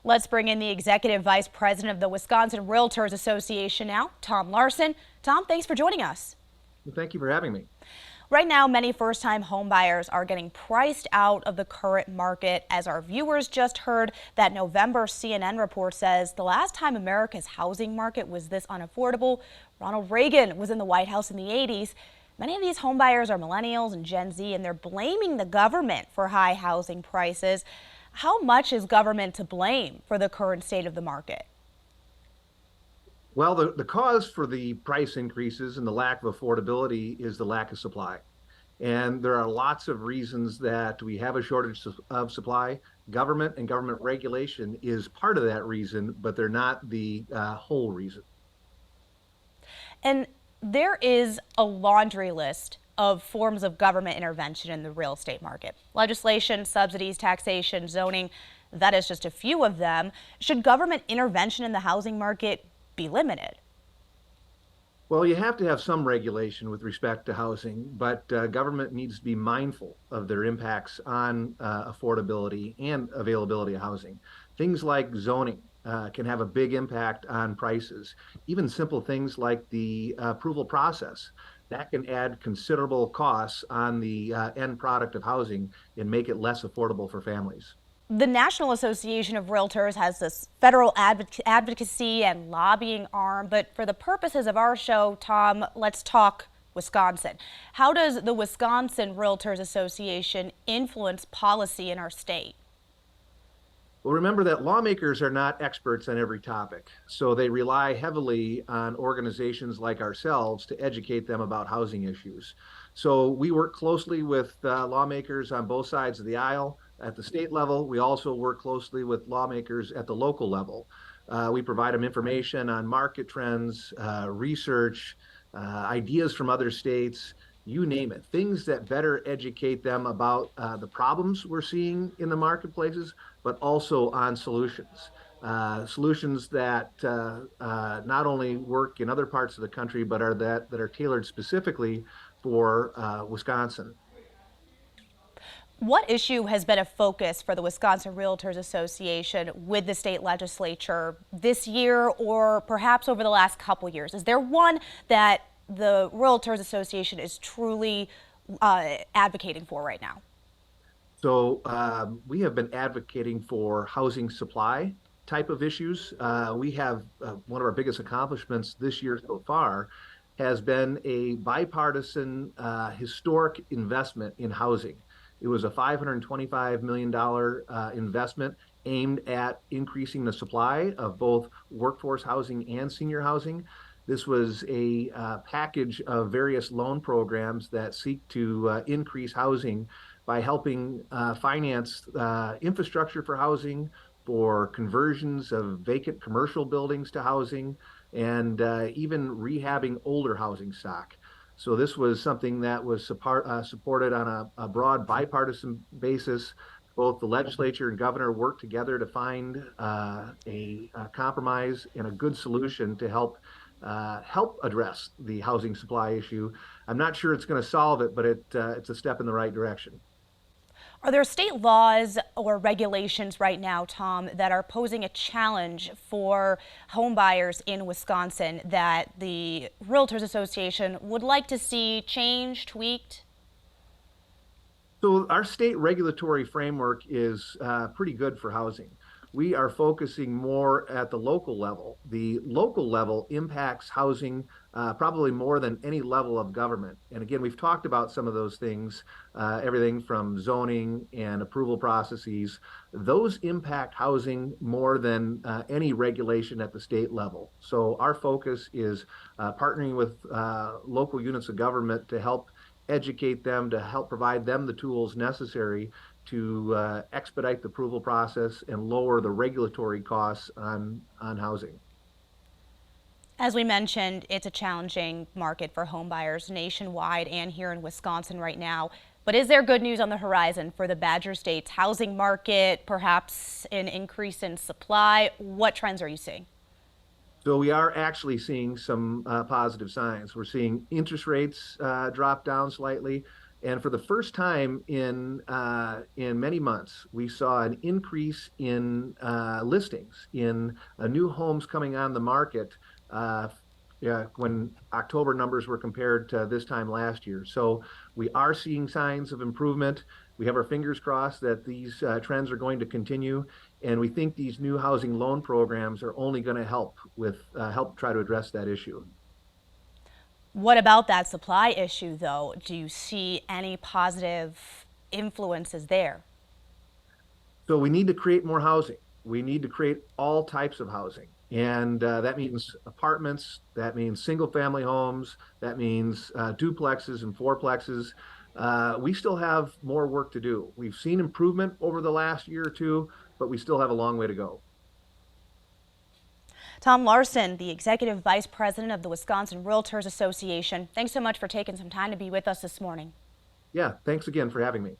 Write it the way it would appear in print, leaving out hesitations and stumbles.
Let's bring in the Executive Vice President of the Wisconsin Realtors Association now, Tom Larson. Tom, thanks for joining us. Well, thank you for having me. Right now, many first-time homebuyers are getting priced out of the current market. As our viewers just heard, that November CNN report says the last time America's housing market was this unaffordable, Ronald Reagan was in the White House in the 80s. Many of these homebuyers are millennials and Gen Z, and they're blaming the government for high housing prices. How much is government to blame for the current state of the market? Well, the cause for the price increases and the lack of affordability is the lack of supply. And there are lots of reasons that we have a shortage of supply. Government and government regulation is part of that reason, but they're not the whole reason. And there is a laundry list of forms of government intervention in the real estate market. Legislation, subsidies, taxation, zoning, that is just a few of them. Should government intervention in the housing market be limited? Well, you have to have some regulation with respect to housing, but government needs to be mindful of their impacts on affordability and availability of housing. Things like zoning can have a big impact on prices. Even simple things like the approval process, that can add considerable costs on the end product of housing and make it less affordable for families. The National Association of Realtors has this federal advocacy and lobbying arm, but for the purposes of our show, Tom, let's talk Wisconsin. How does the Wisconsin Realtors Association influence policy in our state? Well, remember that lawmakers are not experts on every topic, so they rely heavily on organizations like ourselves to educate them about housing issues. So we work closely with lawmakers on both sides of the aisle. At the state level, we also work closely with lawmakers at the local level. We provide them information on market trends, research, ideas from other states, you name it, things that better educate them about the problems we're seeing in the marketplaces, but also on solutions. Solutions that not only work in other parts of the country, but that are tailored specifically for Wisconsin. What issue has been a focus for the Wisconsin Realtors Association with the state legislature this year or perhaps over the last couple years? Is there one that the Realtors Association is truly advocating for right now? So we have been advocating for housing supply type of issues. We have one of our biggest accomplishments this year so far has been a bipartisan historic investment in housing. It was a $525 million investment aimed at increasing the supply of both workforce housing and senior housing. This was a package of various loan programs that seek to increase housing by helping finance infrastructure for housing, for conversions of vacant commercial buildings to housing, and even rehabbing older housing stock. So this was something that was supported on a broad bipartisan basis. Both the legislature and governor worked together to find a compromise and a good solution to help address the housing supply issue. I'm not sure it's going to solve it, but it's a step in the right direction. Are there state laws or regulations right now, Tom, that are posing a challenge for home buyers in Wisconsin that the Realtors Association would like to see changed, tweaked? So our state regulatory framework is pretty good for housing. We are focusing more at the local level. The local level impacts housing probably more than any level of government. And again, we've talked about some of those things, everything from zoning and approval processes. Those impact housing more than any regulation at the state level. So our focus is partnering with local units of government to help educate them, to help provide them the tools necessary to expedite the approval process and lower the regulatory costs on housing. As we mentioned, it's a challenging market for home buyers nationwide and here in Wisconsin right now. But is there good news on the horizon for the Badger State's housing market, perhaps an increase in supply? What trends are you seeing? So we are actually seeing some positive signs. We're seeing interest rates drop down slightly. And for the first time in many months, we saw an increase in listings, in new homes coming on the market. Yeah, when October numbers were compared to this time last year. So we are seeing signs of improvement. We have our fingers crossed that these trends are going to continue, and we think these new housing loan programs are only going to help try to address that issue. What about that supply issue, though? Do you see any positive influences there? So we need to create more housing. We need to create all types of housing. And that means apartments, that means single family homes, that means duplexes and fourplexes. We still have more work to do. We've seen improvement over the last year or two, but we still have a long way to go. Tom Larson, the Executive Vice President of the Wisconsin Realtors Association, thanks so much for taking some time to be with us this morning. Yeah, thanks again for having me.